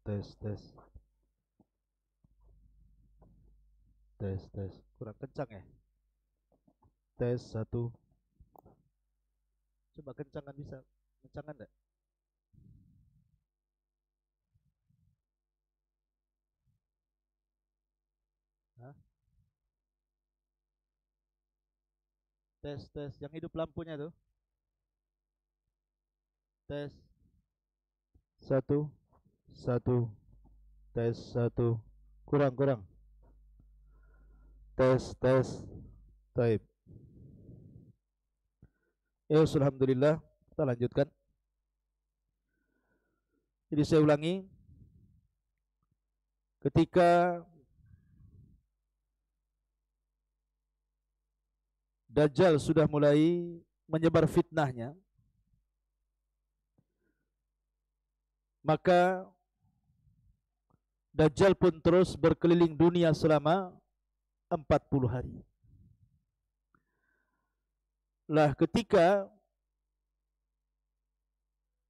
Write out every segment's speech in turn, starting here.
tes tes tes tes kurang kencang ya. Tes satu, coba kencangan, bisa kencangan enggak? Hah? Tes tes yang hidup lampunya tuh. Tes satu satu, tes satu, kurang kurang, tes tes. Taib. Ya, alhamdulillah, kita lanjutkan. Jadi saya ulangi, ketika Dajjal sudah mulai menyebar fitnahnya, maka Dajjal pun terus berkeliling dunia selama 40 hari. Lah ketika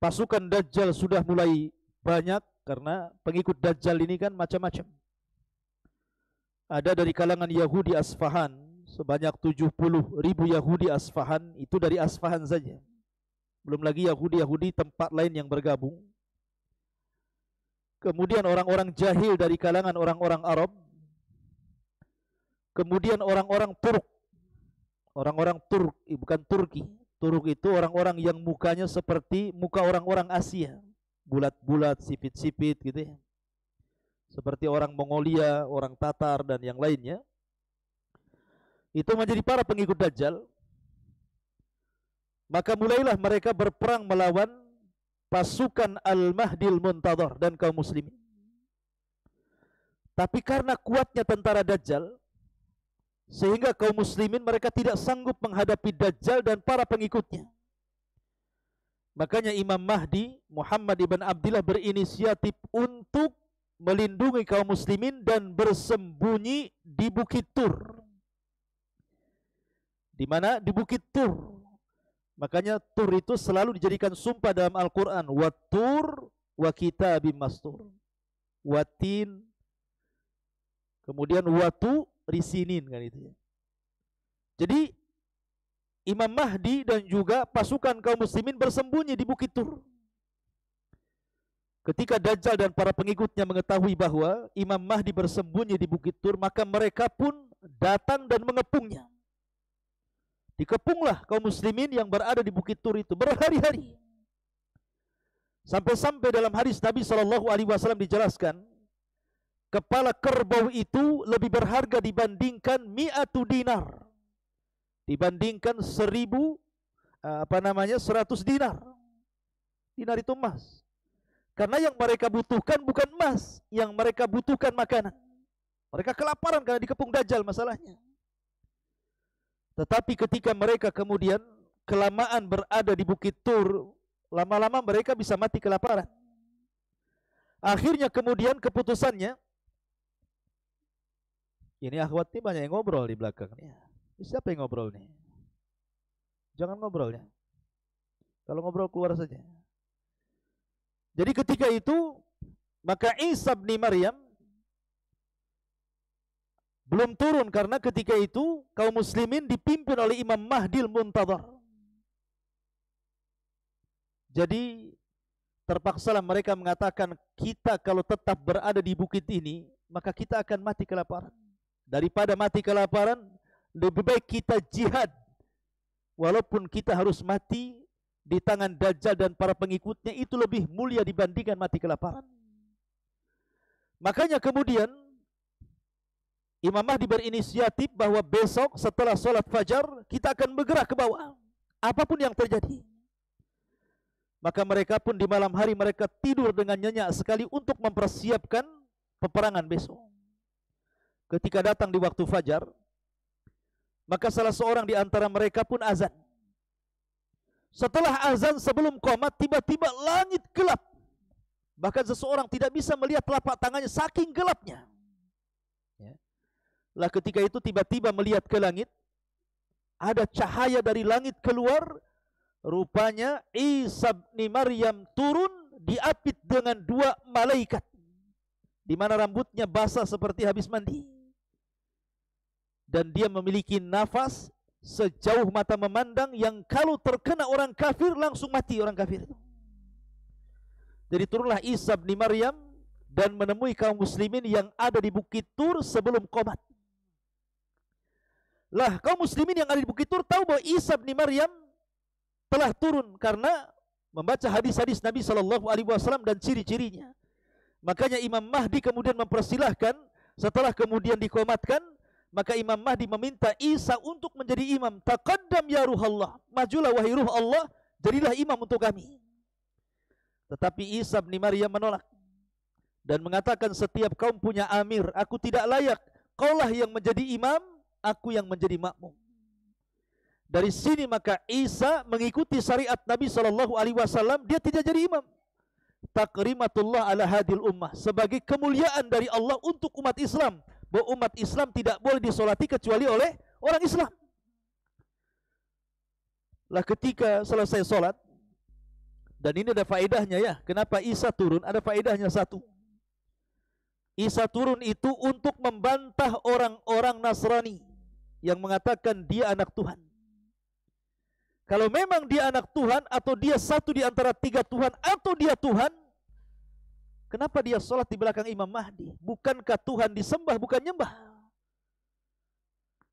pasukan Dajjal sudah mulai banyak, karena pengikut Dajjal ini kan macam-macam. Ada dari kalangan Yahudi Asfahan, sebanyak 70.000 Yahudi Asfahan, itu dari Asfahan saja. Belum lagi Yahudi-Yahudi tempat lain yang bergabung. Kemudian orang-orang jahil dari kalangan orang-orang Arab. Kemudian orang-orang Turk. Orang-orang Turk, bukan Turki. Turk itu orang-orang yang mukanya seperti muka orang-orang Asia, bulat-bulat, sipit-sipit gitu ya. Seperti orang Mongolia, orang Tatar dan yang lainnya. Itu menjadi para pengikut Dajjal. Maka mulailah mereka berperang melawan pasukan Al-Mahdil Muntadhar dan kaum muslimin. Tapi karena kuatnya tentara Dajjal, sehingga kaum muslimin mereka tidak sanggup menghadapi Dajjal dan para pengikutnya. Makanya Imam Mahdi Muhammad ibn Abdillah berinisiatif untuk melindungi kaum muslimin dan bersembunyi di Bukit Tur. Di mana? Di Bukit Tur. Makanya Tur itu selalu dijadikan sumpah dalam Al-Quran. Wat-Tur wa kitabim mastur. Watin, kemudian watu risinin, kan itu ya. Jadi Imam Mahdi dan juga pasukan kaum muslimin bersembunyi di Bukit Tur. Ketika Dajjal dan para pengikutnya mengetahui bahwa Imam Mahdi bersembunyi di Bukit Tur, maka mereka pun datang dan mengepungnya. Dikepunglah kaum muslimin yang berada di Bukit Tur itu berhari-hari. Sampai-sampai dalam hadis Nabi SAW dijelaskan, kepala kerbau itu lebih berharga dibandingkan 100 dinar. Dibandingkan 100 dinar. Dinar itu emas. Karena yang mereka butuhkan bukan emas, yang mereka butuhkan makanan. Mereka kelaparan karena dikepung Dajjal masalahnya. Tetapi ketika mereka kemudian kelamaan berada di Bukit Tur, lama-lama mereka bisa mati kelaparan. Akhirnya kemudian keputusannya, ini akhwat ini banyak yang ngobrol di belakang nih. Siapa yang ngobrol nih? Jangan ngobrol ya. Kalau ngobrol keluar saja. Jadi ketika itu, maka Isa bin Maryam belum turun karena ketika itu kaum muslimin dipimpin oleh Imam Mahdil Muntadhar. Jadi terpaksalah mereka mengatakan, kita kalau tetap berada di bukit ini, maka kita akan mati kelaparan. Daripada mati kelaparan, lebih baik kita jihad. Walaupun kita harus mati di tangan Dajjal dan para pengikutnya, itu lebih mulia dibandingkan mati kelaparan. Makanya kemudian Imam Mahdi berinisiatif bahwa besok setelah sholat fajar kita akan bergerak ke bawah, apapun yang terjadi. Maka mereka pun di malam hari mereka tidur dengan nyenyak sekali untuk mempersiapkan peperangan besok. Ketika datang di waktu fajar, maka salah seorang di antara mereka pun azan. Setelah azan sebelum qomat, tiba-tiba langit gelap. Bahkan seseorang tidak bisa melihat telapak tangannya saking gelapnya. Ya. Lah ketika itu tiba-tiba melihat ke langit, ada cahaya dari langit keluar. Rupanya Isa bin Maryam turun diapit dengan 2 malaikat. di mana rambutnya basah seperti habis mandi, dan dia memiliki nafas sejauh mata memandang yang kalau terkena orang kafir langsung mati orang kafir itu. Jadi turunlah Isa bin Maryam dan menemui kaum muslimin yang ada di Bukit Tur sebelum qomat. Lah kaum muslimin yang ada di Bukit Tur tahu bahwa Isa bin Maryam telah turun karena membaca hadis-hadis Nabi SAW dan ciri-cirinya. Makanya Imam Mahdi kemudian mempersilahkan, setelah kemudian dikomatkan, maka Imam Mahdi meminta Isa untuk menjadi imam. Taqaddam ya ruhallah, majulah wahai ruh Allah, jadilah imam untuk kami. Tetapi Isa bin Maryam menolak dan mengatakan, setiap kaum punya amir, aku tidak layak, kaulah yang menjadi imam, aku yang menjadi makmum. Dari sini maka Isa mengikuti syariat Nabi SAW, dia tidak jadi imam. Takrimatullah ala hadil ummah, sebagai kemuliaan dari Allah untuk umat Islam, bahwa umat Islam tidak boleh disolati kecuali oleh orang Islam. Lah ketika selesai solat, dan ini ada faedahnya ya, kenapa Isa turun, ada faedahnya satu. Isa turun itu untuk membantah orang-orang Nasrani yang mengatakan dia anak Tuhan. Kalau memang dia anak Tuhan, atau dia satu di antara tiga Tuhan, atau dia Tuhan, kenapa dia sholat di belakang Imam Mahdi? Bukankah Tuhan disembah, bukan nyembah?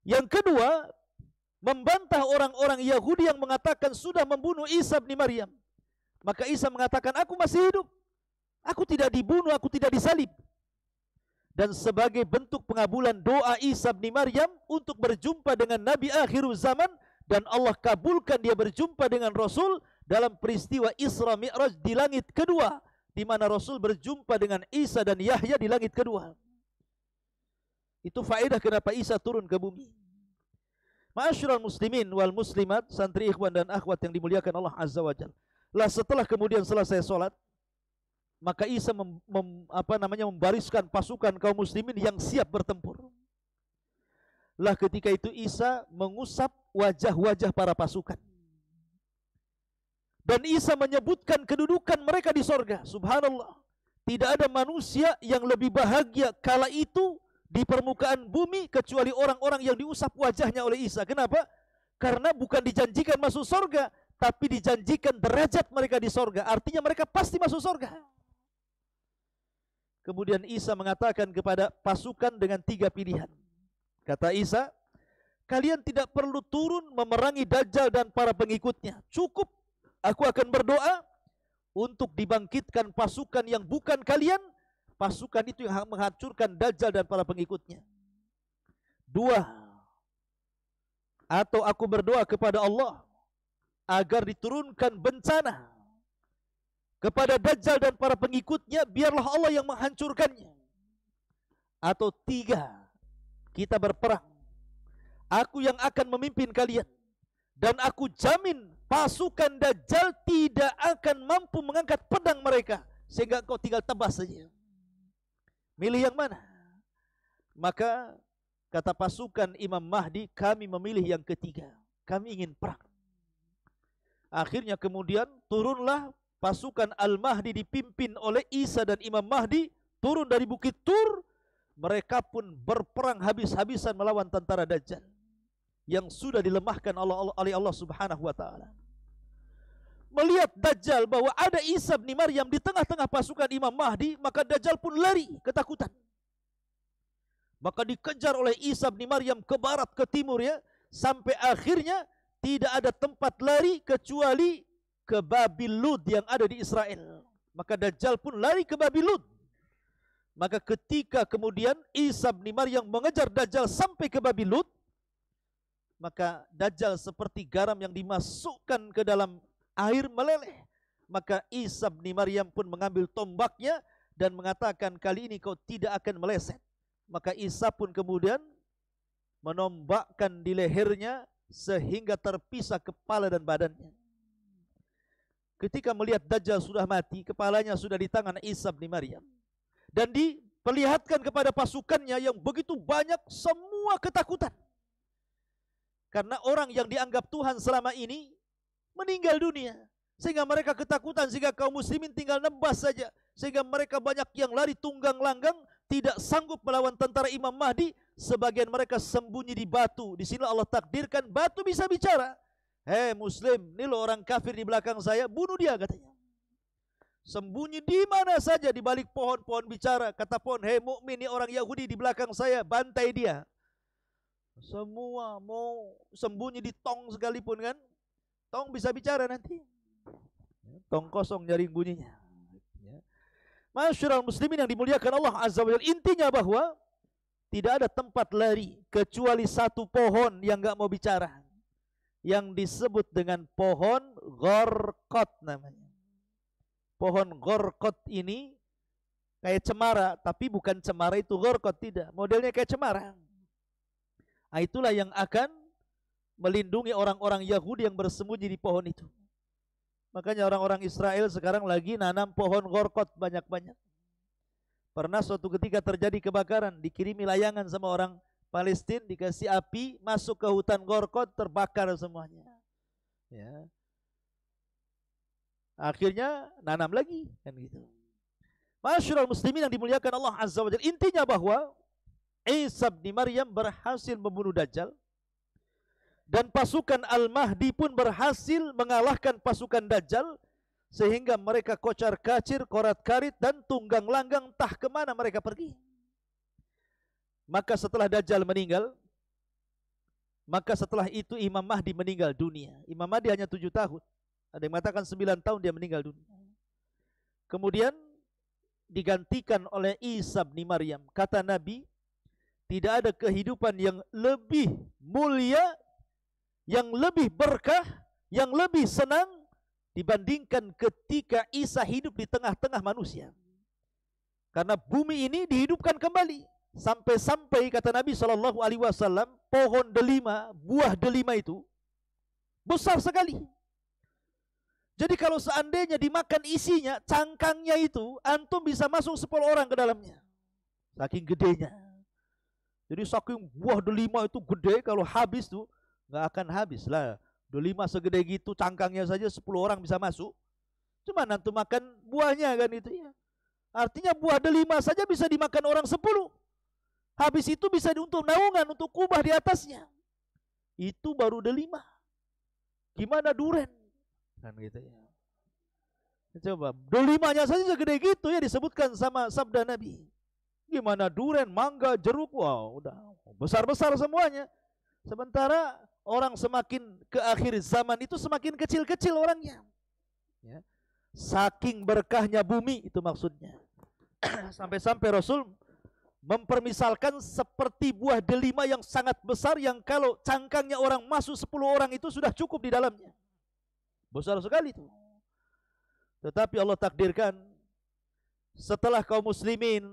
Yang kedua, membantah orang-orang Yahudi yang mengatakan sudah membunuh Isa bin Maryam. Maka Isa mengatakan, aku masih hidup, aku tidak dibunuh, aku tidak disalib. Dan sebagai bentuk pengabulan doa Isa bin Maryam untuk berjumpa dengan Nabi akhir zaman, dan Allah kabulkan dia berjumpa dengan Rasul dalam peristiwa Isra Mi'raj di langit kedua, di mana Rasul berjumpa dengan Isa dan Yahya di langit kedua. Itu faedah kenapa Isa turun ke bumi. Ma'asyiral muslimin wal muslimat, santri ikhwan dan akhwat yang dimuliakan Allah Azza wa Jalla. Lah setelah kemudian selesai sholat, maka Isa membariskan pasukan kaum muslimin yang siap bertempur. Lah ketika itu Isa mengusap wajah-wajah para pasukan. Dan Isa menyebutkan kedudukan mereka di sorga. Subhanallah. Tidak ada manusia yang lebih bahagia kala itu di permukaan bumi kecuali orang-orang yang diusap wajahnya oleh Isa. Kenapa? Karena bukan dijanjikan masuk sorga, tapi dijanjikan derajat mereka di sorga. Artinya mereka pasti masuk sorga. Kemudian Isa mengatakan kepada pasukan dengan tiga pilihan. Kata Isa, kalian tidak perlu turun memerangi Dajjal dan para pengikutnya. Cukup, aku akan berdoa untuk dibangkitkan pasukan yang bukan kalian, pasukan itu yang menghancurkan Dajjal dan para pengikutnya. Dua, atau aku berdoa kepada Allah agar diturunkan bencana kepada Dajjal dan para pengikutnya, biarlah Allah yang menghancurkannya. Atau tiga, kita berperang. Aku yang akan memimpin kalian, dan aku jamin pasukan Dajjal tidak akan mampu mengangkat pedang mereka, sehingga kau tinggal tebas saja. Milih yang mana? Maka kata pasukan Imam Mahdi, kami memilih yang ketiga. Kami ingin perang. Akhirnya kemudian turunlah pasukan Al-Mahdi dipimpin oleh Isa dan Imam Mahdi, turun dari Bukit Tur. Mereka pun berperang habis-habisan melawan tentara Dajjal yang sudah dilemahkan oleh Allah Subhanahu wa taala. Melihat Dajjal bahwa ada Isa bin Maryam di tengah-tengah pasukan Imam Mahdi, maka Dajjal pun lari ketakutan. Maka dikejar oleh Isa bin Maryam ke barat, ke timur ya, sampai akhirnya tidak ada tempat lari kecuali ke Babil Lud yang ada di Israel. Maka Dajjal pun lari ke Babil Lud. Maka ketika kemudian Isa bin Maryam mengejar Dajjal sampai ke Babil Lud, maka Dajjal seperti garam yang dimasukkan ke dalam air meleleh. Maka Isa bin Maryam pun mengambil tombaknya dan mengatakan, kali ini kau tidak akan meleset. Maka Isa pun kemudian menombakkan di lehernya sehingga terpisah kepala dan badannya. Ketika melihat Dajjal sudah mati, kepalanya sudah di tangan Isa bin Maryam, dan diperlihatkan kepada pasukannya yang begitu banyak, semua ketakutan. Karena orang yang dianggap Tuhan selama ini meninggal dunia. Sehingga mereka ketakutan, sehingga kaum muslimin tinggal nebas saja. Sehingga mereka banyak yang lari tunggang langgang, tidak sanggup melawan tentara Imam Mahdi. Sebagian mereka sembunyi di batu. Di sini Allah takdirkan batu bisa bicara. Hei muslim, ini lo orang kafir di belakang saya, bunuh dia katanya. Sembunyi di mana saja, di balik pohon-pohon bicara. Kata pohon, hei mukmin, ini orang Yahudi di belakang saya, bantai dia. Semua mau sembunyi di tong sekalipun kan. Tong bisa bicara nanti. Tong kosong nyaring bunyinya. Masyarul muslimin yang dimuliakan Allah Azza wa Jalla, intinya bahwa tidak ada tempat lari kecuali satu pohon yang enggak mau bicara, yang disebut dengan pohon Gharqad namanya. Pohon Gharqad ini kayak cemara, tapi bukan cemara itu Gharqad, tidak. Modelnya kayak cemara. Nah, itulah yang akan melindungi orang-orang Yahudi yang bersembunyi di pohon itu. Makanya orang-orang Israel sekarang lagi nanam pohon Gharqad banyak-banyak. Pernah suatu ketika terjadi kebakaran, dikirimi layangan sama orang Palestina, dikasih api, masuk ke hutan Gharqad, terbakar semuanya. Ya. Akhirnya nanam lagi, kan gitu. Masyarul muslimin yang dimuliakan Allah Azza wa Jalla, intinya bahwa Isa bin Maryam berhasil membunuh Dajjal. Dan pasukan Al-Mahdi pun berhasil mengalahkan pasukan Dajjal. Sehingga mereka kocar kacir, korat karit, dan tunggang langgang, entah kemana mereka pergi. Maka setelah Dajjal meninggal, maka setelah itu Imam Mahdi meninggal dunia. Imam Mahdi hanya 7 tahun. Ada yang mengatakan 9 tahun dia meninggal dunia. Kemudian digantikan oleh Isa bin Maryam. Kata Nabi, tidak ada kehidupan yang lebih mulia, yang lebih berkah, yang lebih senang dibandingkan ketika Isa hidup di tengah-tengah manusia. Karena bumi ini dihidupkan kembali. Sampai-sampai kata Nabi SAW, pohon delima, buah delima itu besar sekali. Jadi kalau seandainya dimakan isinya, cangkangnya itu, antum bisa masuk 10 orang ke dalamnya. Saking gedenya. Jadi saking buah delima itu gede, kalau habis tuh nggak akan habis lah. Delima segede gitu, cangkangnya saja 10 orang bisa masuk. Cuma nanti makan buahnya kan itu ya. Artinya buah delima saja bisa dimakan orang 10. Habis itu bisa untuk naungan, untuk kubah di atasnya. Itu baru delima. Gimana duren? Kan gitu ya. Coba, delimanya saja segede gitu ya, disebutkan sama sabda Nabi. Gimana duren, mangga, jeruk, wow, udah besar-besar semuanya. Sementara orang semakin ke akhir zaman itu semakin kecil-kecil orangnya. Ya. Saking berkahnya bumi itu maksudnya. Sampai-sampai Rasul mempermisalkan seperti buah delima yang sangat besar, yang kalau cangkangnya orang masuk 10 orang itu sudah cukup di dalamnya. Besar sekali itu. Tetapi Allah takdirkan setelah kaum muslimin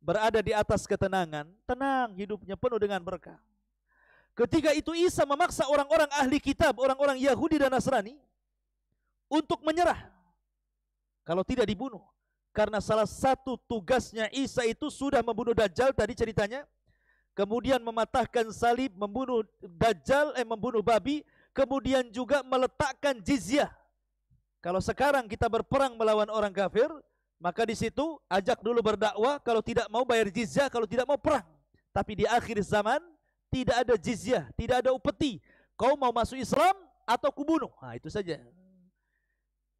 berada di atas ketenangan, tenang hidupnya penuh dengan berkah. Ketika itu Isa memaksa orang-orang ahli kitab, orang-orang Yahudi dan Nasrani untuk menyerah kalau tidak dibunuh. Karena salah satu tugasnya Isa itu sudah membunuh Dajjal tadi ceritanya, kemudian mematahkan salib, membunuh Dajjal, membunuh babi, kemudian juga meletakkan jizyah. Kalau sekarang kita berperang melawan orang kafir, maka di situ ajak dulu berdakwah, kalau tidak mau bayar jizyah, kalau tidak mau perang. Tapi di akhir zaman tidak ada jizyah, tidak ada upeti. Kau mau masuk Islam atau kubunuh. Nah, itu saja.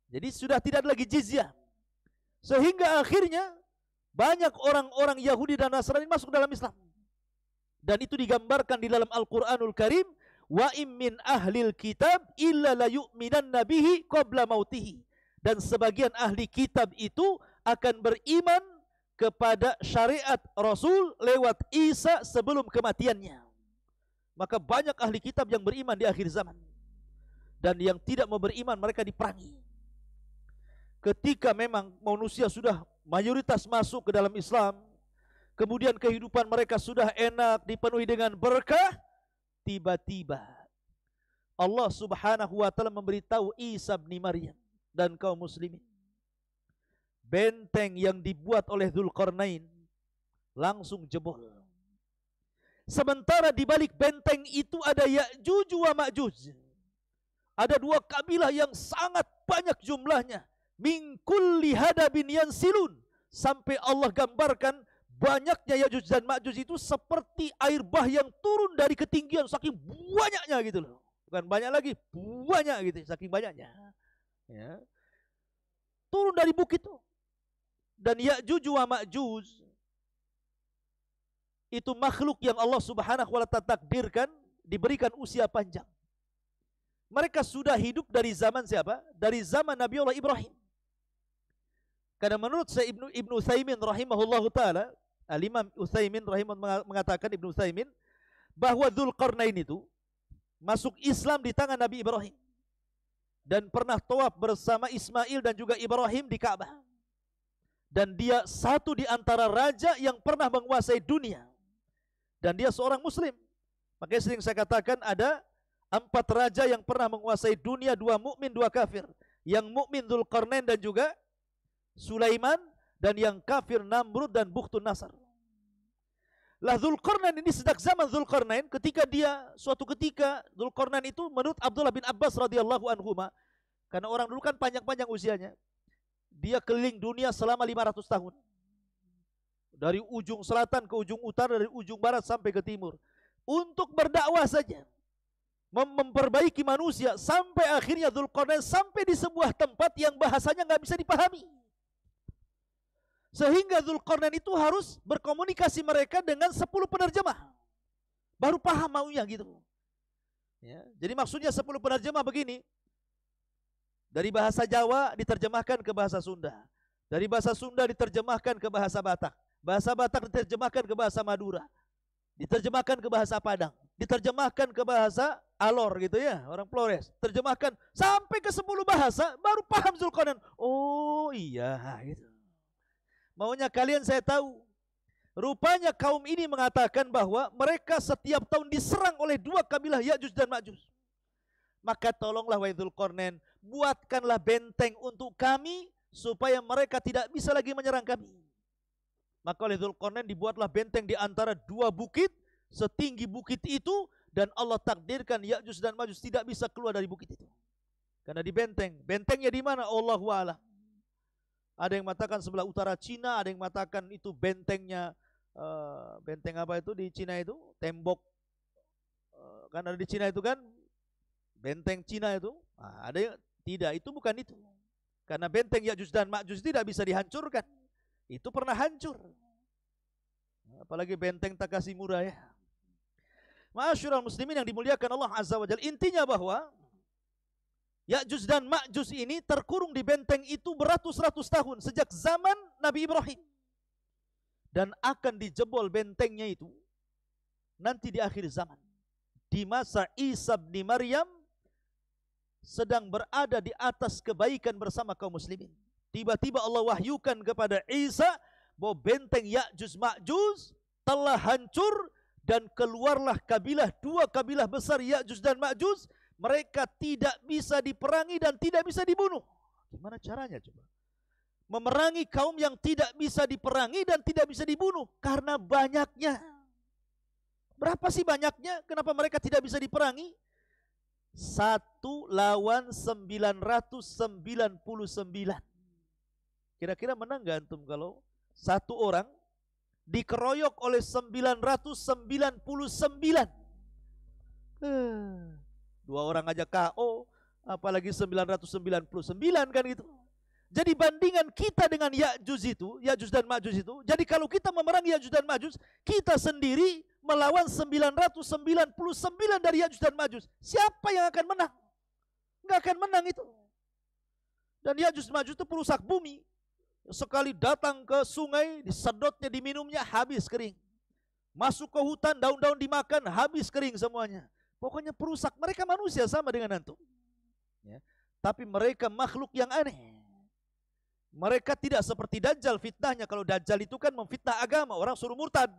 Jadi sudah tidak ada lagi jizyah. Sehingga akhirnya banyak orang-orang Yahudi dan Nasrani masuk dalam Islam. Dan itu digambarkan di dalam Al-Quranul Karim. Wa im min ahlil kitab illa la yu'minanna bihi qabla mautihi. Dan sebagian ahli kitab itu akan beriman kepada syariat Rasul lewat Isa sebelum kematiannya. Maka banyak ahli kitab yang beriman di akhir zaman. Dan yang tidak mau beriman mereka diperangi. Ketika memang manusia sudah mayoritas masuk ke dalam Islam, kemudian kehidupan mereka sudah enak, dipenuhi dengan berkah, tiba-tiba Allah Subhanahu wa taala memberitahu Isa bin Maryam dan kaum muslimin, benteng yang dibuat oleh Dzulqarnain langsung jebol. Sementara di balik benteng itu ada Ya'juj wa Ma'juj, Ada dua kabilah yang sangat banyak jumlahnya. Min kulli hadabin yansilun. Sampai Allah gambarkan banyaknya Ya'juj dan Ma'juj itu seperti air bah yang turun dari ketinggian, saking banyaknya gitu loh. Bukan banyak lagi, banyak gitu, saking banyaknya. Ya. Turun dari bukit itu. Dan Ya'juj wa Ma'juj itu makhluk yang Allah Subhanahu wa ta'ala takdirkan diberikan usia panjang. Mereka sudah hidup dari zaman siapa? Dari zaman Nabi Allah Ibrahim. Karena menurut saya Ibnu Utsaimin rahimahullahu taala, Al-Imam Utsaimin rahimahullah mengatakan, Ibnu Utsaimin, bahwa Dzulqarnain itu masuk Islam di tangan Nabi Ibrahim dan pernah tawaf bersama Ismail dan juga Ibrahim di Ka'bah. Dan dia satu di antara raja yang pernah menguasai dunia. Dan dia seorang muslim. Makanya sering saya katakan ada 4 raja yang pernah menguasai dunia, 2 mukmin, 2 kafir. Yang mukmin Dzulqarnain dan juga Sulaiman, dan yang kafir Namrud dan Bukhtun Nasar. Lah Dzulqarnain ini sejak zaman Dzulqarnain, suatu ketika Dzulqarnain itu menurut Abdullah bin Abbas radhiyallahu anhuma, karena orang dulu kan panjang-panjang usianya, dia keliling dunia selama 500 tahun. Dari ujung selatan ke ujung utara, dari ujung barat sampai ke timur. Untuk berdakwah saja. Memperbaiki manusia, sampai akhirnya Dzulqarnain sampai di sebuah tempat yang bahasanya nggak bisa dipahami. Sehingga Dzulqarnain itu harus berkomunikasi mereka dengan 10 penerjemah. Baru paham maunya gitu. Ya, jadi maksudnya 10 penerjemah begini. Dari bahasa Jawa diterjemahkan ke bahasa Sunda. Dari bahasa Sunda diterjemahkan ke bahasa Batak. Bahasa Batak diterjemahkan ke bahasa Madura. Diterjemahkan ke bahasa Padang. Diterjemahkan ke bahasa Alor gitu ya, orang Flores. Terjemahkan sampai ke 10 bahasa, baru paham Dzulqarnain. Oh iya gitu. Maunya kalian saya tahu. Rupanya kaum ini mengatakan bahwa mereka setiap tahun diserang oleh 2 kabilah Ya'juj dan Ma'juj. Maka tolonglah wahai Dzulqarnain, buatkanlah benteng untuk kami supaya mereka tidak bisa lagi menyerang kami. Maka oleh Dzulqarnain dibuatlah benteng di antara 2 bukit, setinggi bukit itu, dan Allah takdirkan Ya'juj dan Ma'juj tidak bisa keluar dari bukit itu. Karena di benteng. Bentengnya di mana? Allahu a'lam. Ada yang mengatakan sebelah utara Cina, ada yang mengatakan itu bentengnya, benteng apa itu di Cina itu? Tembok. Kan ada di Cina itu kan, benteng Cina itu. Nah, ada yang tidak, itu bukan itu. Karena benteng Ya'juj dan Ma'juj tidak bisa dihancurkan. Itu pernah hancur. Apalagi benteng Takashimura ya. Ma'asyiral muslimin yang dimuliakan Allah Azza wa Jalla, intinya bahwa Ya'juj dan Ma'juj ini terkurung di benteng itu beratus-ratus tahun sejak zaman Nabi Ibrahim. Dan akan dijebol bentengnya itu nanti di akhir zaman. Di masa Isa bin Maryam sedang berada di atas kebaikan bersama kaum muslimin. Tiba-tiba Allah wahyukan kepada Isa bahwa benteng Ya'juj Ma'juj telah hancur dan keluarlah kabilah, 2 kabilah besar Ya'juj dan Ma'juj. Mereka tidak bisa diperangi dan tidak bisa dibunuh. Gimana caranya coba? Memerangi kaum yang tidak bisa diperangi dan tidak bisa dibunuh karena banyaknya. Berapa sih banyaknya? Kenapa mereka tidak bisa diperangi? 1 lawan 999. Kira-kira menang gak antum kalau 1 orang dikeroyok oleh 999? 2 orang aja KO, apalagi 999 kan gitu. Jadi bandingan kita dengan Ya'juj dan Ma'juj itu, jadi kalau kita memerangi Ya'juj dan Ma'juj, kita sendiri melawan 999 dari Ya'juj dan Ma'juj. Siapa yang akan menang? Enggak akan menang itu. Dan Ya'juj dan Ma'juj itu perusak bumi. Sekali datang ke sungai, disedotnya, diminumnya, habis kering. Masuk ke hutan, daun-daun dimakan, habis kering semuanya. Pokoknya perusak. Mereka manusia sama dengan antum. Ya. Tapi mereka makhluk yang aneh. Mereka tidak seperti Dajjal fitnahnya. Kalau Dajjal itu kan memfitnah agama, orang suruh murtad.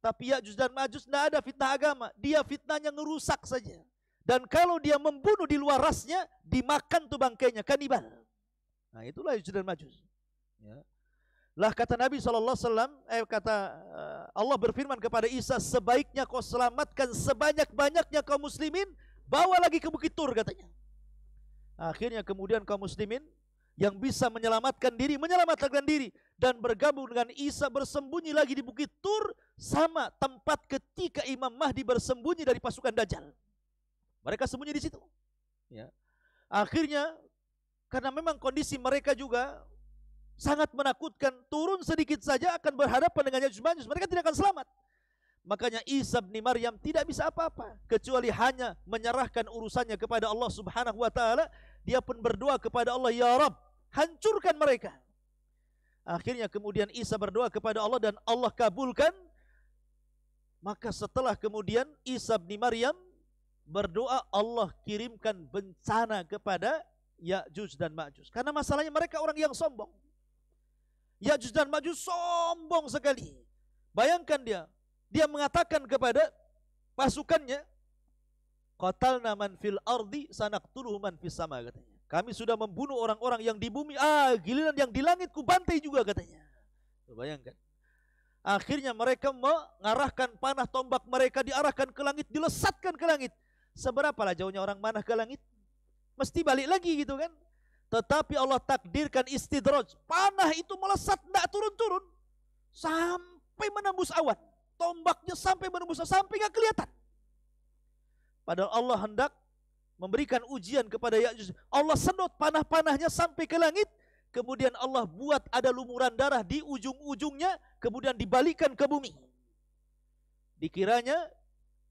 Tapi Ya'juj dan Ma'juj tidak ada fitnah agama. Dia fitnahnya ngerusak saja. Dan kalau dia membunuh di luar rasnya, dimakan tuh bangkainya, kanibal. Nah itulah Ya'juj dan Ma'juj. Ya. Lah kata Nabi SAW, Allah berfirman kepada Isa, sebaiknya kau selamatkan sebanyak-banyaknya kaum muslimin, bawa lagi ke Bukit Tur katanya. Akhirnya kemudian kaum muslimin yang bisa menyelamatkan diri dan bergabung dengan Isa bersembunyi lagi di Bukit Tur, sama tempat ketika Imam Mahdi bersembunyi dari pasukan Dajjal. Mereka sembunyi di situ. Ya. Akhirnya karena memang kondisi mereka juga sangat menakutkan, turun sedikit saja akan berhadapan dengan Ya'juj Ma'juj, mereka tidak akan selamat. Makanya Isa bin Maryam tidak bisa apa-apa kecuali hanya menyerahkan urusannya kepada Allah Subhanahu wa taala. Dia pun berdoa kepada Allah, ya Rabb, hancurkan mereka. Akhirnya kemudian Isa berdoa kepada Allah dan Allah kabulkan. Maka setelah kemudian Isa bin Maryam berdoa, Allah kirimkan bencana kepada Ya'juj dan Ma'juj. Karena masalahnya mereka orang yang sombong. Ya'juj dan Ma'juj sombong sekali. Bayangkan dia mengatakan kepada pasukannya, qatalna man fil ardi sanaqtuluhu man fis sama, katanya. Kami sudah membunuh orang-orang yang di bumi, giliran yang di langit ku bantai juga, katanya. Bayangkan. Akhirnya mereka mengarahkan panah tombak mereka, diarahkan ke langit, dilesatkan ke langit. Seberapalah jauhnya orang manah ke langit? Mesti balik lagi gitu kan. Tetapi Allah takdirkan istidraj. Panah itu melesat, tidak turun-turun sampai menembus awan. Tombaknya sampai menembus, sampai nggak kelihatan. Padahal Allah hendak memberikan ujian kepada Ya'juj. Allah sedot panah-panahnya sampai ke langit. Kemudian Allah buat ada lumuran darah di ujung-ujungnya. Kemudian dibalikan ke bumi. Dikiranya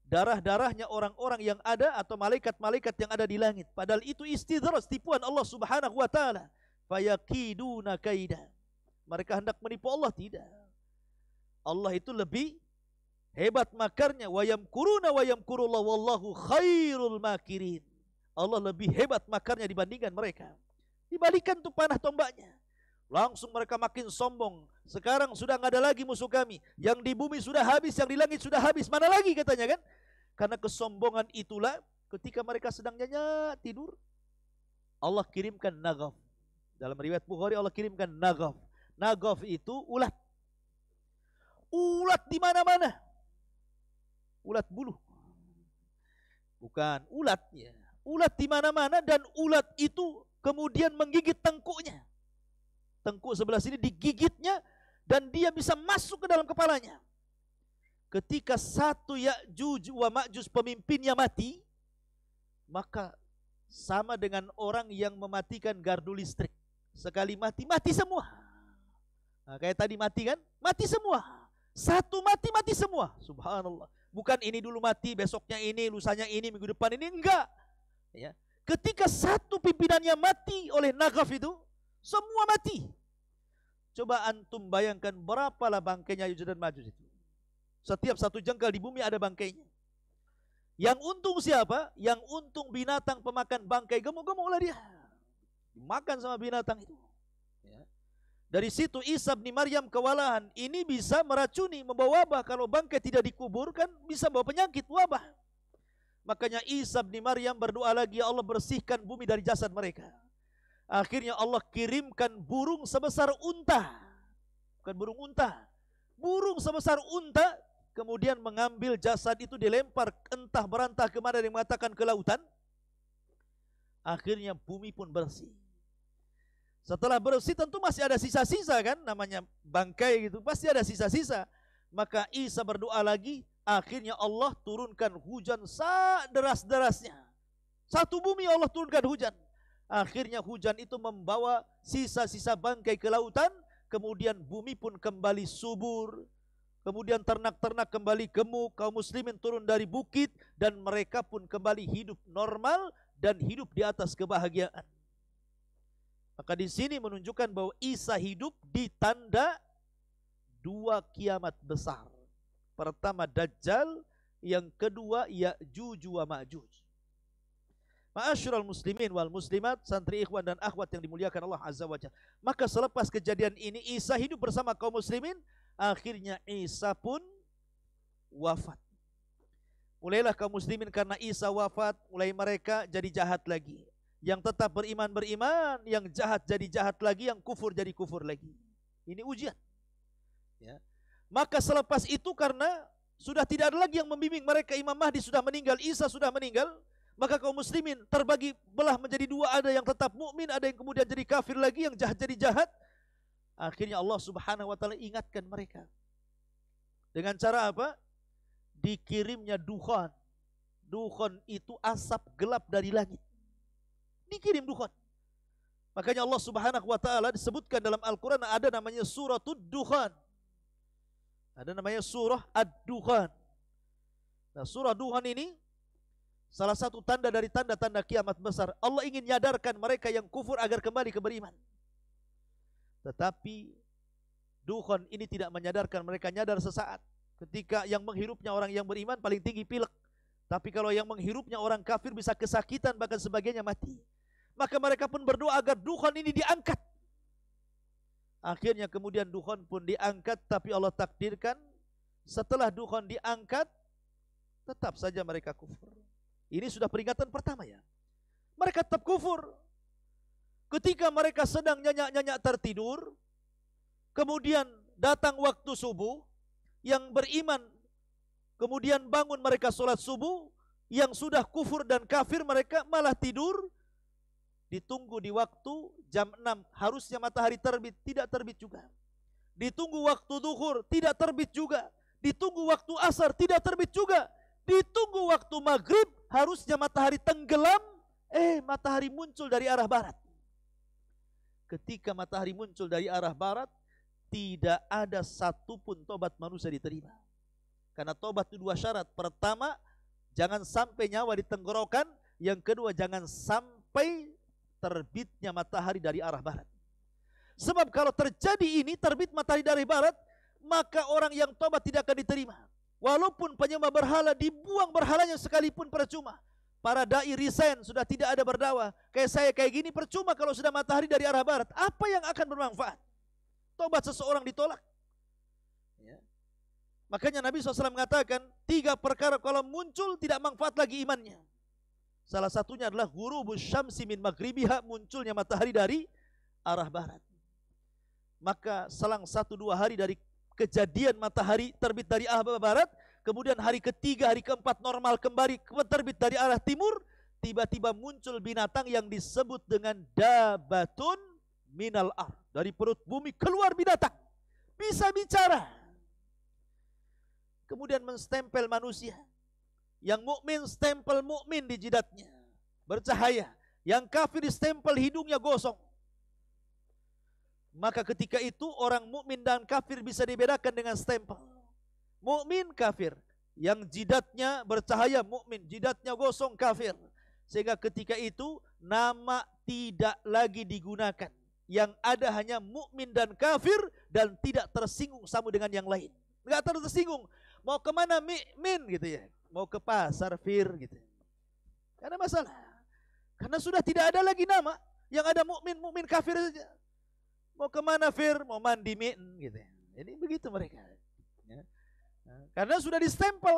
darah-darahnya orang-orang yang ada atau malaikat-malaikat yang ada di langit. Padahal itu istidraj, tipuan Allah Subhanahu wa taala. Fayakiduna kaida. Mereka hendak menipu Allah, tidak. Allah itu lebih hebat makarnya. Wa yamkuruna wa yamkurullah wallahu khairul makirin. Allah lebih hebat makarnya dibandingkan mereka. Dibalikan tuh panah tombaknya. Langsung mereka makin sombong. Sekarang sudah nggak ada lagi musuh kami. Yang di bumi sudah habis, yang di langit sudah habis. Mana lagi katanya kan? Karena kesombongan itulah ketika mereka sedang nyenyak tidur, Allah kirimkan naghaf. Dalam riwayat Bukhari Allah kirimkan naghaf. Naghaf itu ulat. Ulat di mana-mana. Ulat buluh. Bukan ulatnya. Ulat di mana-mana, dan ulat itu kemudian menggigit tengkuknya. Tengkuk sebelah sini digigitnya dan dia bisa masuk ke dalam kepalanya. Ketika satu Ya'juj wa Ma'juj pemimpinnya mati, maka sama dengan orang yang mematikan gardu listrik. Sekali mati, mati semua. Nah, kayak tadi mati kan? Mati semua. Satu mati, mati semua. Subhanallah. Bukan ini dulu mati, besoknya ini, lusanya ini, minggu depan ini. Enggak. Ya. Ketika satu pimpinannya mati oleh naghaf itu, semua mati. Coba antum bayangkan berapalah bangkainya Ya'juj dan Ma'juj itu. Setiap satu jengkal di bumi ada bangkainya. Yang untung siapa? Yang untung binatang pemakan bangkai. Gemuk-gemuk lah dia. Dimakan sama binatang itu. Ya. Dari situ Isa bin Maryam kewalahan. Ini bisa meracuni, membawa wabah. Kalau bangkai tidak dikuburkan, bisa bawa penyakit, wabah. Makanya Isa bin Maryam berdoa lagi, ya Allah bersihkan bumi dari jasad mereka. Akhirnya Allah kirimkan burung sebesar unta. Bukan burung unta. Burung sebesar unta. Kemudian mengambil jasad itu, dilempar entah berantah kemana, yang mengatakan ke lautan. Akhirnya bumi pun bersih. Setelah bersih tentu masih ada sisa-sisa kan, namanya bangkai gitu, pasti ada sisa-sisa. Maka Isa berdoa lagi, akhirnya Allah turunkan hujan deras-derasnya. Satu bumi Allah turunkan hujan. Akhirnya hujan itu membawa sisa-sisa bangkai ke lautan. Kemudian bumi pun kembali subur. Kemudian ternak-ternak kembali gemuk. Kaum muslimin turun dari bukit. Dan mereka pun kembali hidup normal. Dan hidup di atas kebahagiaan. Maka di sini menunjukkan bahwa Isa hidup di tanda dua kiamat besar. Pertama Dajjal, yang kedua Ya'juj wa Ma'juj. Ma'asyiral muslimin wal muslimat, santri ikhwan dan akhwat yang dimuliakan Allah Azza wa Jalla. Maka selepas kejadian ini Isa hidup bersama kaum muslimin, akhirnya Isa pun wafat. Mulailah kaum muslimin karena Isa wafat, mulai mereka jadi jahat lagi. Yang tetap beriman, yang jahat jadi jahat lagi, yang kufur jadi kufur lagi. Ini ujian. Ya. Maka selepas itu karena sudah tidak ada lagi yang membimbing mereka, Imam Mahdi sudah meninggal, Isa sudah meninggal, Maka kaum muslimin terbagi belah menjadi dua, ada yang tetap mukmin, ada yang kemudian jadi kafir lagi, yang jahat jadi jahat. Akhirnya Allah Subhanahu wa taala ingatkan mereka. Dengan cara apa? Dikirimnya dukhan. Dukhan itu asap gelap dari langit. Dikirim dukhan. Makanya Allah Subhanahu wa taala disebutkan dalam Al-Qur'an ada namanya suratul dukhan. Ada namanya surah Ad-Dukhan. Nah, surah Dukhan ini salah satu tanda dari tanda-tanda kiamat besar. Allah ingin nyadarkan mereka yang kufur agar kembali ke beriman. Tetapi Dukhan ini tidak menyadarkan mereka, nyadar sesaat. Ketika yang menghirupnya orang yang beriman paling tinggi pilek. Tapi kalau yang menghirupnya orang kafir bisa kesakitan, bahkan sebagainya mati. Maka mereka pun berdoa agar Dukhan ini diangkat. Akhirnya kemudian Dukhan pun diangkat, tapi Allah takdirkan setelah Dukhan diangkat tetap saja mereka kufur. Ini sudah peringatan pertama ya. Mereka tetap kufur. Ketika mereka sedang nyenyak-nyenyak tertidur, kemudian datang waktu subuh, yang beriman kemudian bangun mereka sholat subuh, yang sudah kufur dan kafir mereka malah tidur. Ditunggu di waktu jam 6, harusnya matahari terbit, tidak terbit juga. Ditunggu waktu zuhur, tidak terbit juga. Ditunggu waktu asar, tidak terbit juga. Ditunggu waktu maghrib, harusnya matahari tenggelam, matahari muncul dari arah barat. Ketika matahari muncul dari arah barat, tidak ada satupun tobat manusia diterima. Karena tobat itu dua syarat. Pertama, jangan sampai nyawa di tenggorokan. Yang kedua, jangan sampai terbitnya matahari dari arah barat. Sebab kalau terjadi ini, terbit matahari dari barat, maka orang yang tobat tidak akan diterima. Walaupun penyembah berhala dibuang berhalanya sekalipun percuma. Para dai resign, sudah tidak ada berdakwah. Kayak saya kayak gini percuma kalau sudah matahari dari arah barat. Apa yang akan bermanfaat? Tobat seseorang ditolak. Ya. Makanya Nabi SAW mengatakan 3 perkara kalau muncul tidak manfaat lagi imannya. Salah satunya adalah ghurubus syamsi min maghribiha, munculnya matahari dari arah barat. Maka selang 1-2 hari dari kejadian matahari terbit dari arah barat, kemudian hari ketiga, hari keempat normal kembali terbit dari arah timur, tiba-tiba muncul binatang yang disebut dengan dabatun minal ar. Dari perut bumi keluar binatang, bisa bicara. Kemudian menstempel manusia. Yang mukmin stempel mukmin di jidatnya, bercahaya. Yang kafir stempel hidungnya gosong. Maka ketika itu orang mukmin dan kafir bisa dibedakan dengan stempel. Mukmin kafir, yang jidatnya bercahaya mukmin, jidatnya gosong kafir. Sehingga ketika itu nama tidak lagi digunakan. Yang ada hanya mukmin dan kafir dan tidak tersinggung sama dengan yang lain. Enggak tersinggung. Mau kemana min gitu ya. Mau ke pasar Fir gitu. Tidak ada masalah. Karena sudah tidak ada lagi nama. Yang ada mukmin kafir saja. Mau kemana Fir? Mau mandi min gitu. Jadi begitu mereka. Ya. Karena sudah distempel.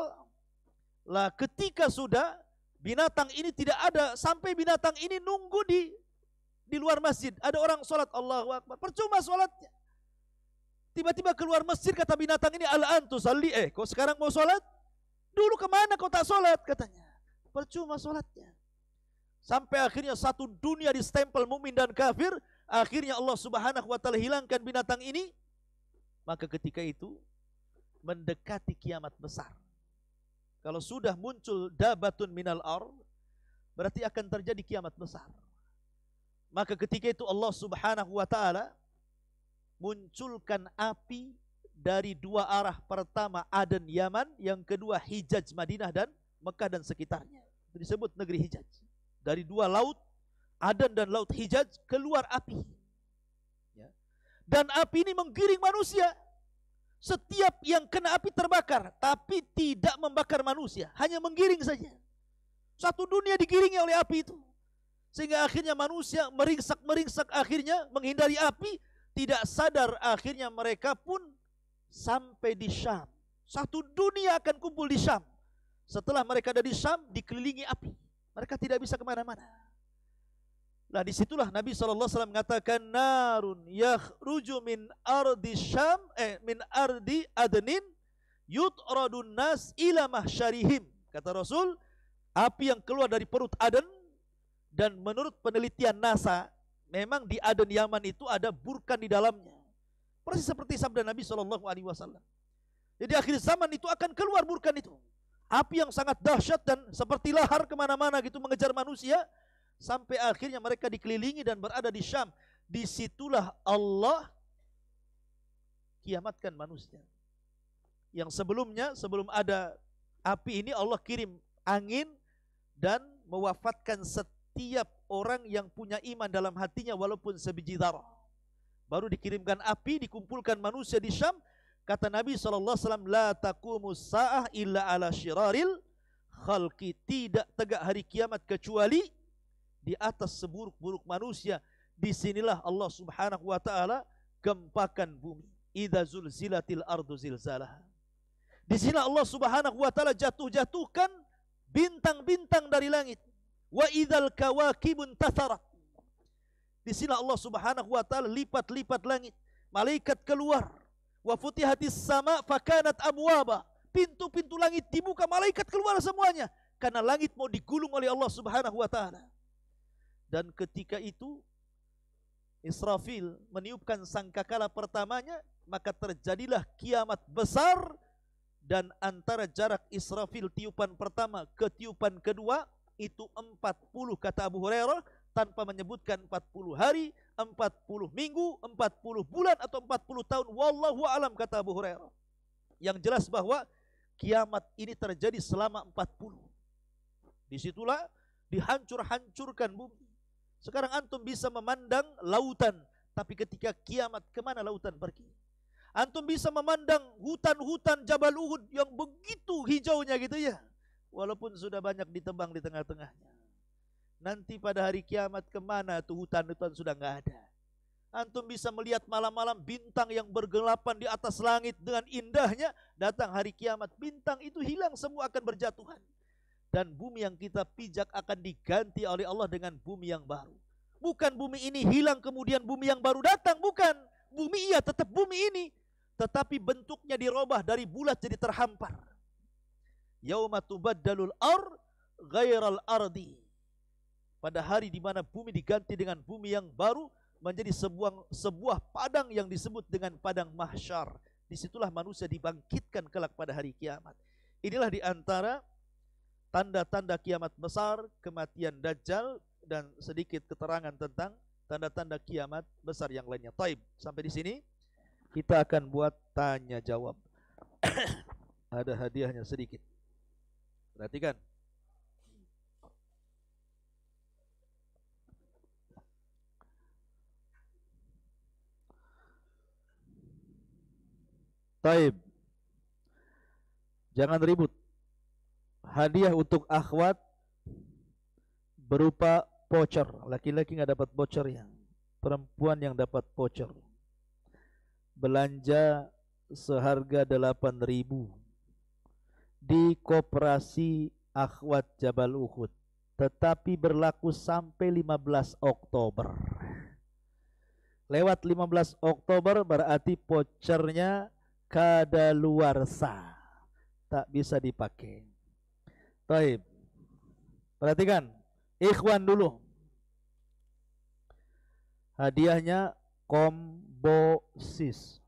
Lah ketika sudah binatang ini tidak ada, sampai binatang ini nunggu di luar masjid. Ada orang sholat, Allahu Akbar. Percuma sholatnya. Tiba-tiba keluar masjid, kata binatang ini, al-antu salli. Kok sekarang mau sholat? Dulu kemana kau tak sholat katanya. Percuma sholatnya. Sampai akhirnya satu dunia distempel mukmin dan kafir. Akhirnya Allah Subhanahu wa taala hilangkan binatang ini. Maka ketika itu mendekati kiamat besar. Kalau sudah muncul dabatun minal ar, berarti akan terjadi kiamat besar. Maka ketika itu Allah Subhanahu wa taala munculkan api dari 2 arah. Pertama Aden Yaman, yang kedua Hijaz Madinah dan Mekah dan sekitarnya. Itu disebut negeri Hijaz. Dari 2 laut, Aden dan laut Hijaz, keluar api. Ya. Dan api ini menggiring manusia. Setiap yang kena api terbakar, tapi tidak membakar manusia, hanya menggiring saja. Satu dunia digiringi oleh api itu. Sehingga akhirnya manusia meringsak akhirnya menghindari api, tidak sadar akhirnya mereka pun sampai di Syam. Satu dunia akan kumpul di Syam. Setelah mereka ada di Syam, dikelilingi api. Mereka tidak bisa kemana-mana. Nah disitulah Nabi SAW mengatakan, narun yakhruju min ardi Syam, min ardi Adnin, yutradun nas ila mahsyarihim. Kata Rasul, api yang keluar dari perut Aden, dan menurut penelitian NASA, memang di Aden Yaman itu ada burkan di dalamnya. Persis seperti sabda Nabi SAW. Jadi akhir zaman itu akan keluar burkan itu. Api yang sangat dahsyat dan seperti lahar kemana-mana gitu mengejar manusia. Sampai akhirnya mereka dikelilingi dan berada di Syam. Disitulah Allah kiamatkan manusia. Yang sebelumnya, sebelum ada api ini, Allah kirim angin dan mewafatkan setiap orang yang punya iman dalam hatinya walaupun sebiji zarah. Baru dikirimkan api, dikumpulkan manusia di Syam. Kata Nabi SAW, la taqumus sa'ah illa ala syiraril khalqi. Tidak tegak hari kiamat kecuali di atas seburuk-buruk manusia. Disinilah Allah Subhanahu wa ta'ala gempakan bumi. Idza zulzilatil ardu zilzalaha. Di sini Allah Subhanahu wa ta'ala jatuh-jatuhkan bintang-bintang dari langit. Wa idzal kawakibun tatharat. Di sini Allah Subhanahu wa ta'ala lipat-lipat langit. Malaikat keluar. Wa futihatis sama fakanat abwaba. Pintu-pintu langit dibuka, malaikat keluar semuanya. Karena langit mau digulung oleh Allah Subhanahu wa ta'ala. Dan ketika itu Israfil meniupkan sangkakala pertamanya, maka terjadilah kiamat besar. Dan antara jarak Israfil tiupan pertama ke tiupan kedua itu 40 kata Abu Hurairah, tanpa menyebutkan 40 hari, 40 minggu, 40 bulan atau 40 tahun. Wallahu alam, kata Abu Hurairah. Yang jelas bahwa kiamat ini terjadi selama 40. Disitulah dihancur-hancurkan bumi. Sekarang antum bisa memandang lautan, tapi ketika kiamat kemana lautan pergi? Antum bisa memandang hutan-hutan Jabal Uhud yang begitu hijaunya gitu ya, walaupun sudah banyak ditebang di tengah-tengahnya. Nanti pada hari kiamat kemana tuh hutan-hutan sudah nggak ada. Antum bisa melihat malam-malam bintang yang bergelapan di atas langit dengan indahnya. Datang hari kiamat, bintang itu hilang semua, akan berjatuhan. Dan bumi yang kita pijak akan diganti oleh Allah dengan bumi yang baru. Bukan bumi ini hilang kemudian bumi yang baru datang, bukan. Bumi iya tetap bumi ini, tetapi bentuknya dirubah dari bulat jadi terhampar. Yauma tubaddalul ard ghairal ardi. Pada hari di mana bumi diganti dengan bumi yang baru, menjadi sebuah padang yang disebut dengan padang mahsyar. Disitulah manusia dibangkitkan kelak pada hari kiamat. Inilah di antara tanda-tanda kiamat besar, kematian Dajjal, dan sedikit keterangan tentang tanda-tanda kiamat besar yang lainnya. Taib, sampai di sini kita akan buat tanya jawab. Ada hadiahnya sedikit. Perhatikan. Taib. Jangan ribut. Hadiah untuk akhwat berupa voucher. Laki-laki nggak dapat voucher ya. Perempuan yang dapat voucher. Belanja seharga 8.000 di Koperasi Akhwat Jabal Uhud. Tetapi berlaku sampai 15 Oktober. Lewat 15 Oktober berarti vouchernya kadaluarsa, tak bisa dipakai. Taib. Perhatikan, ikhwan dulu. Hadiahnya combo sis,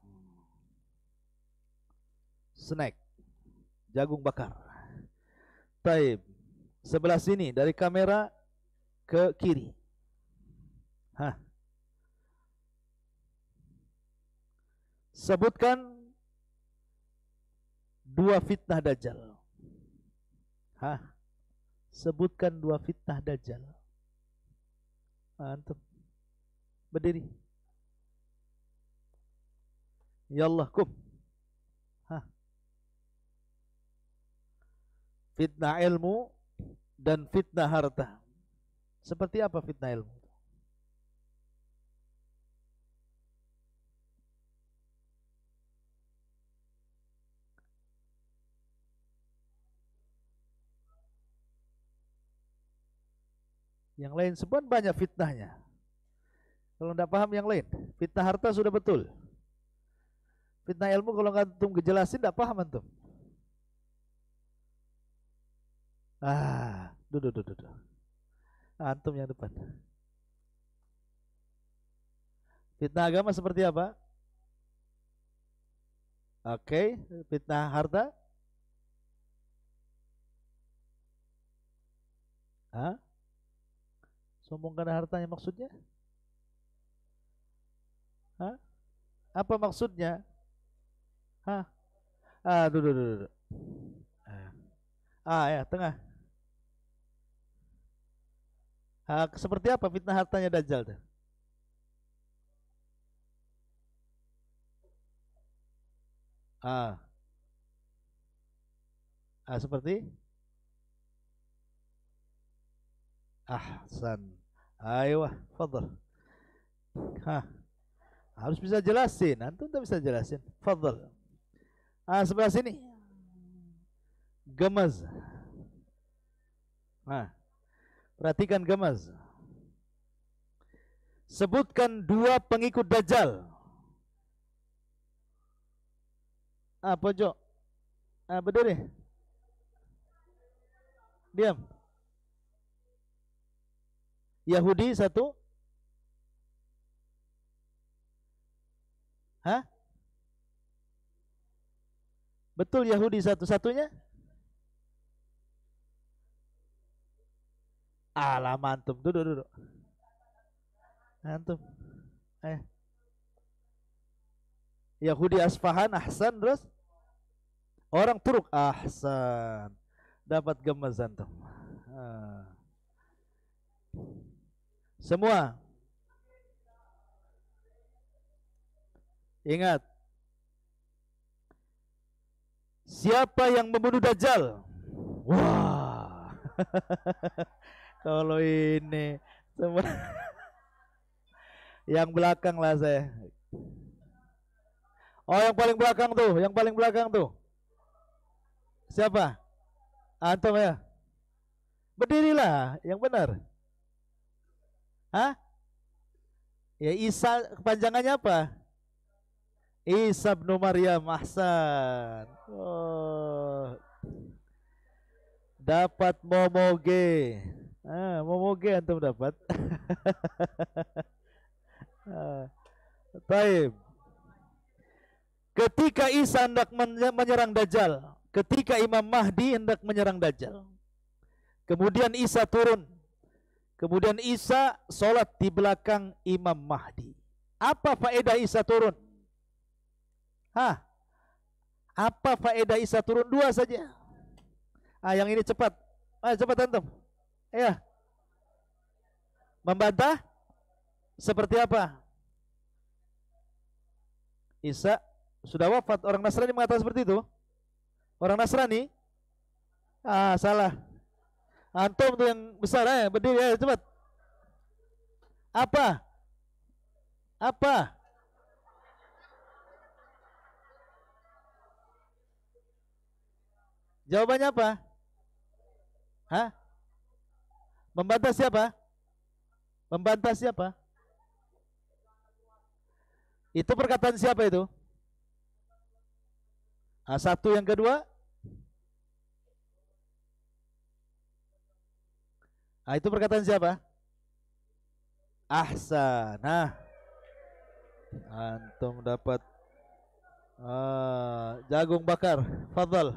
snack, jagung bakar. Taib. Sebelah sini dari kamera ke kiri. Sebutkan 2 fitnah Dajjal. Sebutkan 2 fitnah Dajjal. Antum berdiri. Ya Allah, kum. Fitnah ilmu dan fitnah harta. Seperti apa fitnah ilmu? Yang lain semua banyak fitnahnya. Kalau tidak paham yang lain, fitnah harta sudah betul. Fitnah ilmu kalau nggak antum ngejelasin tidak paham antum. Duduk, duduk, duduk. Antum yang depan. Fitnah agama seperti apa? Oke, fitnah harta? Hah? Sombong karena hartanya maksudnya? Hah? Apa maksudnya? Hah? Duduk, duduk, duduk. Ya, tengah. Seperti apa fitnah hartanya Dajjal tuh? Ah, seperti ahsan. Ayo, fadhal. Hah, harus bisa jelasin. Antum tak bisa jelasin. Fadhal. Sebelah sini. Gemaz. Perhatikan gemaz. Sebutkan 2 pengikut Dajjal. Pojok. Berdiri. Diam. Yahudi 1. Betul Yahudi satu-satunya? Lama antum. Duduk, duduk. Antum. Yahudi Asfahan, ahsan, terus orang Turk, ahsan. Dapat gemas antum. Semua ingat, siapa yang membunuh Dajjal? Wah. Kalau ini semua yang belakang lah saya. Yang paling belakang tuh, yang paling belakang tuh. Siapa? Antum ya? Berdirilah, yang benar. Ya Isa, kepanjangannya apa? Isa bin Maryam, ahsan. Dapat momoge. Momoge antum dapat. Baik. Ketika Isa hendak menyerang Dajjal, ketika Imam Mahdi hendak menyerang Dajjal, kemudian Isa turun, kemudian Isa sholat di belakang Imam Mahdi. Apa faedah Isa turun? Apa faedah Isa turun? 2 saja. Yang ini cepat. Cepat antum. Ya. Membantah seperti apa? Isa sudah wafat. Orang Nasrani mengatakan seperti itu. Orang Nasrani? Salah. Antum tuh yang besar, berdiri, cepat. Apa? Jawabannya apa? Membantah siapa? Membantah siapa? Itu perkataan siapa itu? Satu, yang kedua? Itu perkataan siapa? Ahsan. Antum dapat jagung bakar. Fadhal.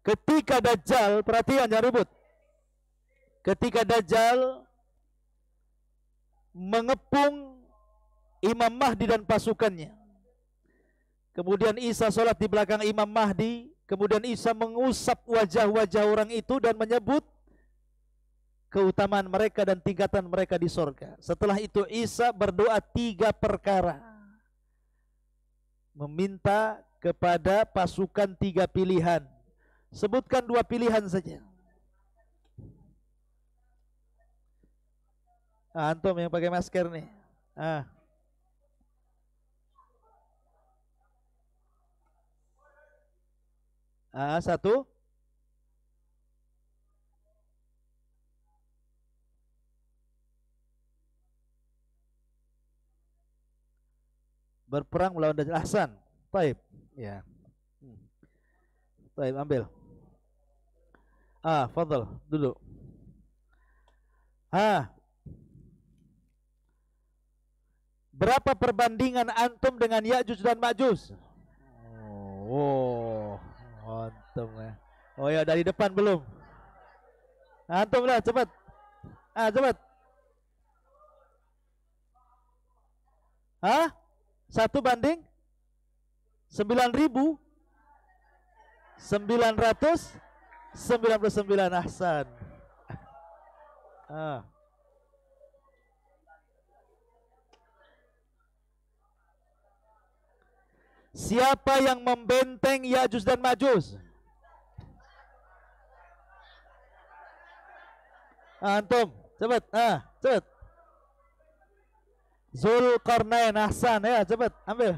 Ketika Dajjal, perhatian jangan ribut. Ketika Dajjal mengepung Imam Mahdi dan pasukannya, kemudian Isa sholat di belakang Imam Mahdi, kemudian Isa mengusap wajah-wajah orang itu dan menyebut keutamaan mereka dan tingkatan mereka di sorga. Setelah itu Isa berdoa 3 perkara, meminta kepada pasukan 3 pilihan. Sebutkan 2 pilihan saja. Antum yang pakai masker nih. Satu. Berperang melawan Dajjal. Ahsan. Baik. Ya. Baik, ambil. Fadhal, duduk. Berapa perbandingan antum dengan Ya'juj dan Ma'juj? Antum ya. Oh ya, dari depan belum. Antum lah, cepat. Cepat. 1 banding 9.999. Ahsan. Siapa yang membenteng Ya'juj dan Ma'juj? Antum, cepat. Cepat. Zulkarnain, ahsan ya, cepat, ambil.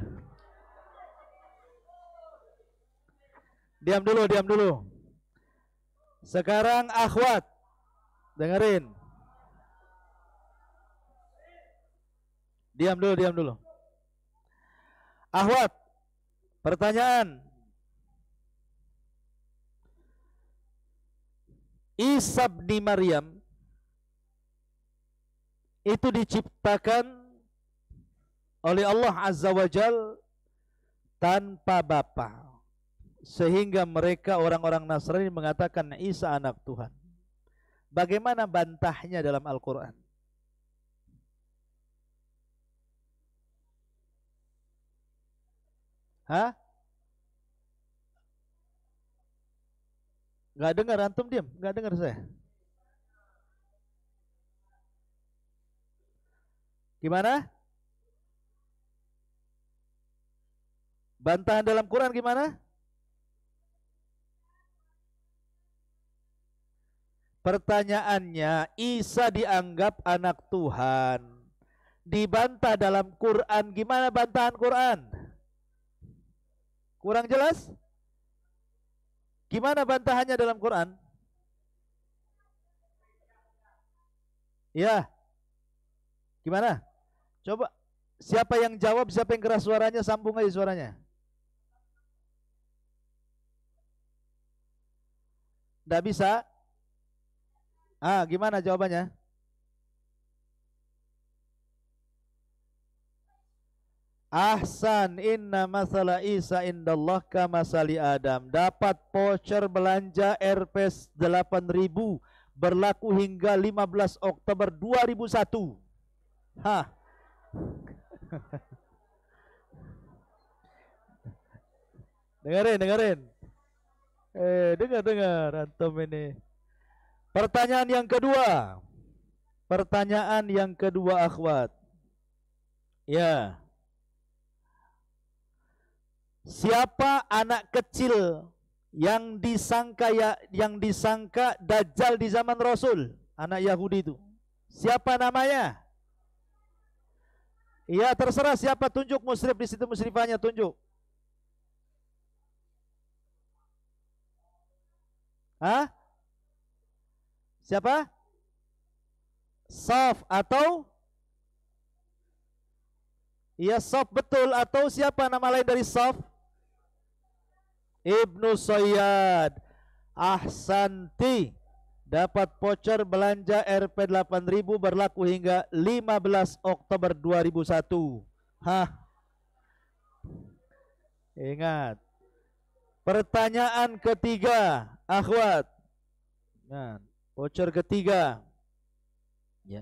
Diam dulu. Sekarang akhwat, dengerin. Diam dulu. Akhwat, pertanyaan. Isa bin Maryam itu diciptakan oleh Allah Azza wa Jal tanpa bapa, sehingga mereka orang-orang Nasrani mengatakan Isa anak Tuhan. Bagaimana bantahnya dalam Al-Quran? Gak dengar, antum diam, gak dengar saya. Gimana? Bantahan dalam Quran gimana? Pertanyaannya, Isa dianggap anak Tuhan, dibantah dalam Quran. Gimana bantahan Quran? Kurang jelas? Gimana bantahannya dalam Quran? Ya. Gimana? Coba, siapa yang jawab, siapa yang keras suaranya, sambung aja suaranya. Nggak bisa? Gimana jawabannya? Ahsan, inna masalah Isa indallah kamasali Adam. Dapat voucher belanja Airpace 8.000 berlaku hingga 15 Oktober 2001. Dengerin. Dengar antum ini. Pertanyaan yang kedua akhwat. Ya. Siapa anak kecil yang disangka Dajjal di zaman Rasul? Anak Yahudi itu. Siapa namanya? Ya, terserah siapa, tunjuk musyrif di situ, musyrifahnya tunjuk. Siapa? Saf atau? Iya, Saf betul. Atau siapa nama lain dari Saf? Ibnu Sayyad. Ahsanti. Dapat voucher belanja Rp 8.000 berlaku hingga 15 Oktober 2001. Ingat. Pertanyaan ketiga, akhwat. Nah, voucher ketiga. Ya.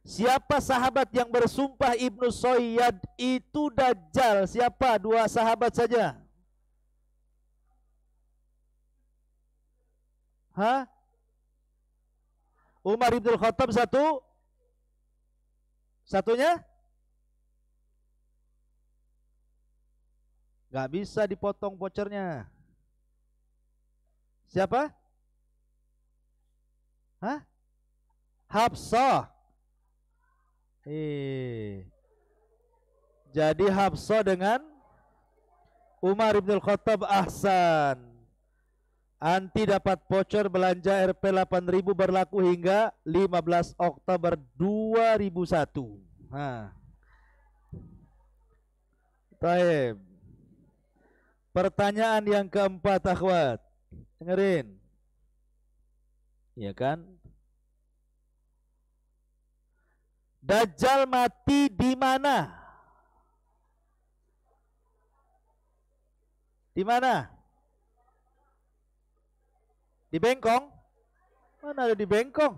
Siapa sahabat yang bersumpah Ibnu Sayyad itu Dajjal? Siapa? 2 sahabat saja. Umar ibn Khattab satunya nggak bisa dipotong vouchernya. Siapa? Hafsah. Jadi Hafsah dengan Umar ibn Khattab, ahsan. Anti dapat voucher belanja Rp 8.000 berlaku hingga 15 Oktober 2001. Baik. Pertanyaan yang keempat, akhwat. Dengerin. Iya kan? Dajjal mati di mana? Di mana? Di Bengkong? Mana ada di Bengkong?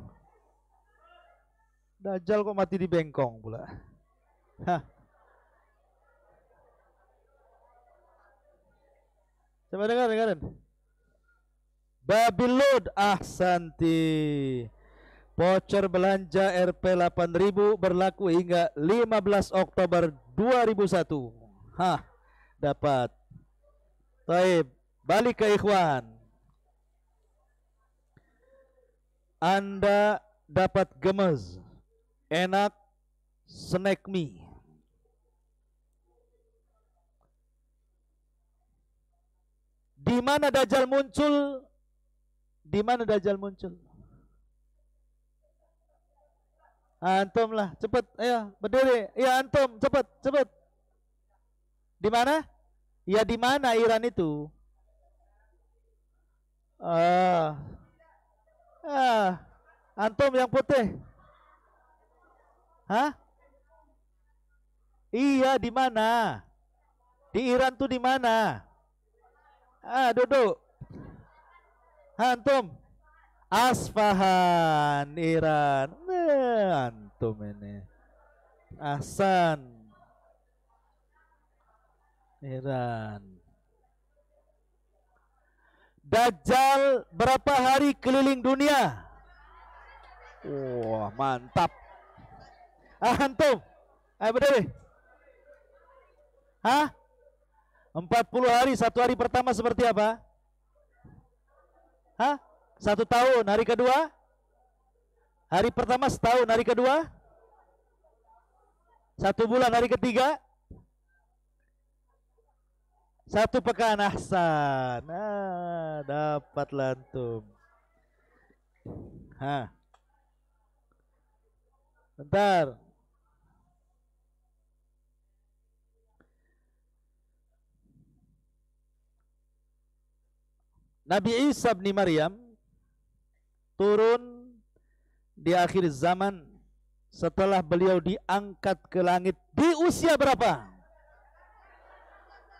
Dajjal kok mati di Bengkong pula? Hah. Coba dengerin. Babilod ahsanti. Voucher belanja Rp 8.000 berlaku hingga 15 Oktober 2001. Hah, dapat. Baik, balik ke ikhwan. Anda dapat gemes, enak, snack mie. Di mana Dajjal muncul? Di mana Dajjal muncul? Antum lah, cepet, ayo berdiri. Ya antum, cepet. Di mana? Ya di mana Iran itu? Antum yang putih. Hah? Iya di mana? Di Iran tuh di mana? Duduk. Antum. Asfahan, Iran. Antum ini. Ahsan. Iran. Dajjal berapa hari keliling dunia? Wah, mantap. Antum. Ayo berdiri. Hah? 40 hari, 1 hari pertama seperti apa? Hah? 1 tahun, hari kedua? Hari pertama setahun, hari kedua? 1 bulan, hari ketiga? 1 pekan, ahsan. Dapat lantum. Bentar. Nabi Isa bin Maryam turun di akhir zaman setelah beliau diangkat ke langit di usia berapa?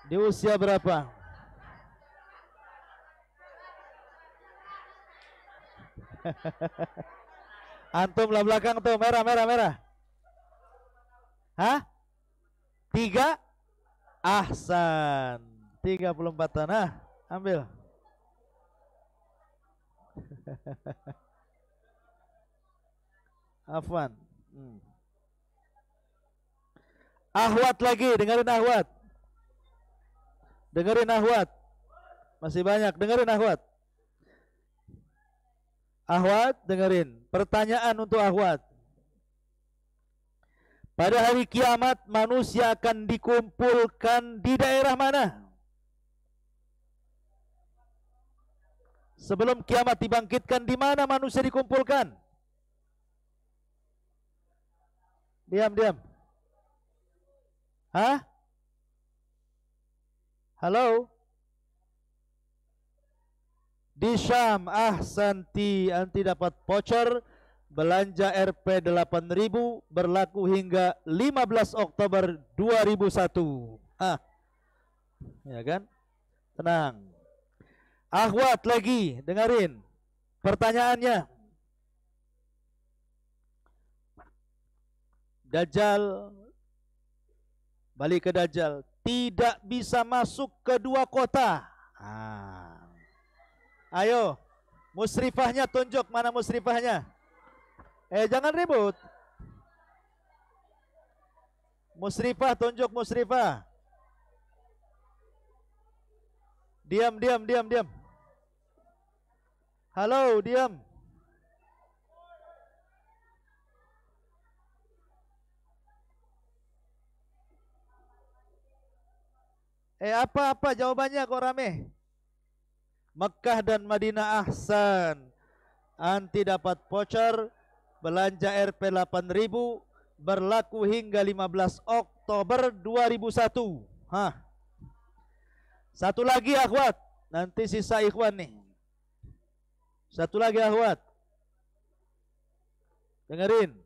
Di usia berapa? Antum lah belakang tuh, merah. Hah? 3? Ahsan. 34 tanah. Ambil. Afwan. Ahwat lagi, dengerin Ahwat. Dengerin Ahwat. Masih banyak, dengerin Ahwat. Ahwat, dengerin. Pertanyaan untuk Ahwat. Pada hari kiamat manusia akan dikumpulkan di daerah mana? Sebelum kiamat dibangkitkan, di mana manusia dikumpulkan? Diam. Hah? Halo? Di Syam, ahsanti, anti dapat voucher belanja Rp 8.000 berlaku hingga 15 Oktober 2001. Ya kan? Tenang. Ahwat lagi, dengerin pertanyaannya. Dajjal, balik ke Dajjal, tidak bisa masuk ke 2 kota. Ayo, musrifahnya tunjuk, mana musrifahnya? Jangan ribut. Musrifah, tunjuk musrifah. Diam. Halo, diam. Apa jawabannya kok rame? Mekah dan Madinah ahsan. Anti dapat voucher belanja Rp 8.000 berlaku hingga 15 Oktober 2001. 1 lagi akhwat, nanti sisa ikhwan nih. Satu lagi akhwat. Dengerin.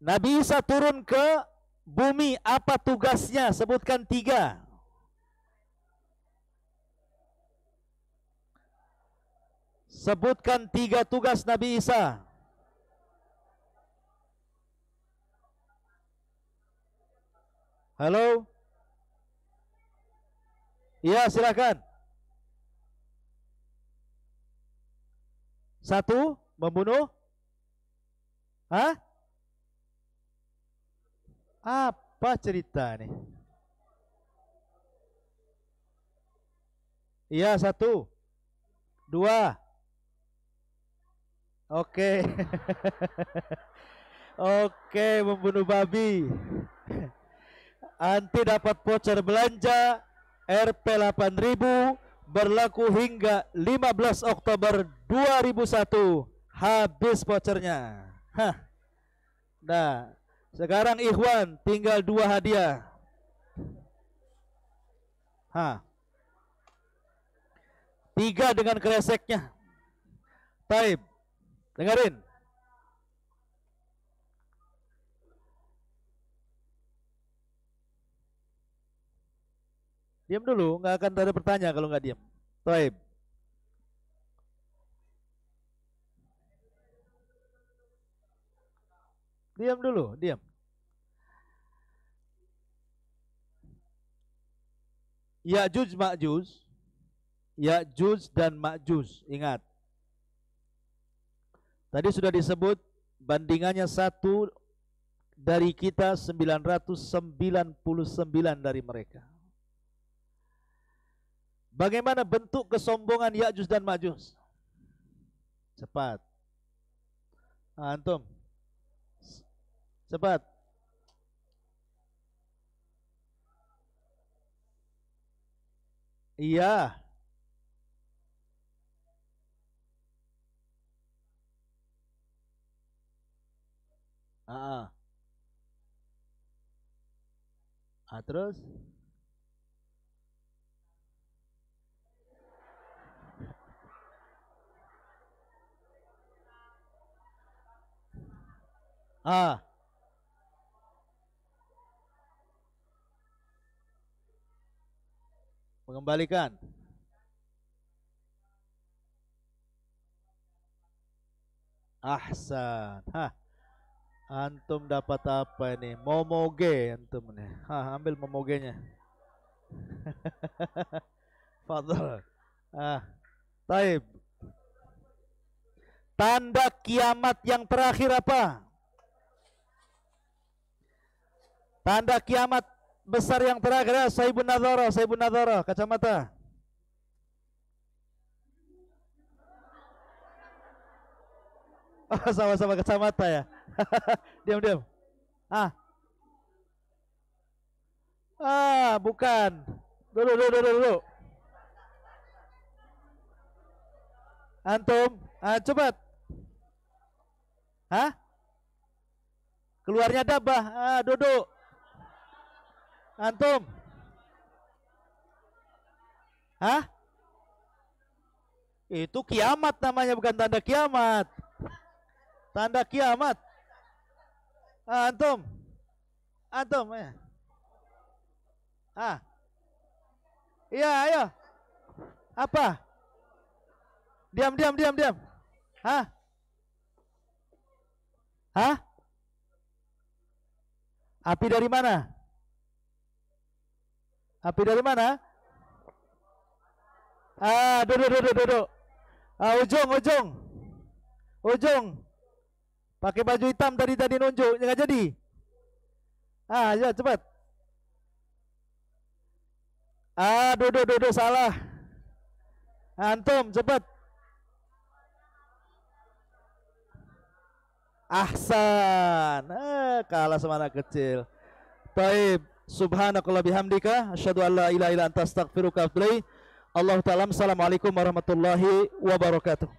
Nabi Isa turun ke bumi, apa tugasnya? Sebutkan 3. Sebutkan 3 tugas Nabi Isa. Halo? Iya, silakan. 1, membunuh. Hah? Apa cerita nih? Iya, 1. 2. Oke. Oke, membunuh babi. Anti dapat voucher belanja Rp 8.000 berlaku hingga 15 Oktober 2001. Habis vouchernya. Hah. Nah, sekarang ikhwan tinggal 2 hadiah. Hah. 3 dengan kreseknya. Taib. Dengerin. Diam dulu, nggak akan ada bertanya kalau nggak diam. Taib. Diam dulu, diam. Ya'juj Ma'juj. Ya'juj dan Ma'juj, ingat. Tadi sudah disebut bandingannya 1 dari kita, 999 dari mereka. Bagaimana bentuk kesombongan Ya'juj dan Ma'juj? Cepat. Antum. Cepat. Iya. Terus? Mengembalikan. Ahsan. Antum dapat apa ini? Momoge antum nih. Ambil momogenya. Fadhal. Taib. Tanda kiamat yang terakhir apa? Tanda kiamat besar yang terakhir. Saibun nadhara, kacamata. Sama-sama kacamata ya. Diam. Bukan. Dulu. Antum, cepat. Keluarnya dabah. Duduk. Antum. Itu kiamat namanya, bukan tanda kiamat. Tanda kiamat. Antum. Ya. Iya, ayo. Apa? Diam. Api dari mana? Duduk. Ujung. Pakai baju hitam tadi nunjuk, nggak jadi. Ya cepat. Duduk salah. Antum cepat. Ahsan. Kalah sama anak kecil. Taib. Subhanakallah bihamdika asyhadu an la ilaha illa anta astaghfiruka wa atubu ilaik. Allah ta'ala. Assalamualaikum warahmatullahi wabarakatuh.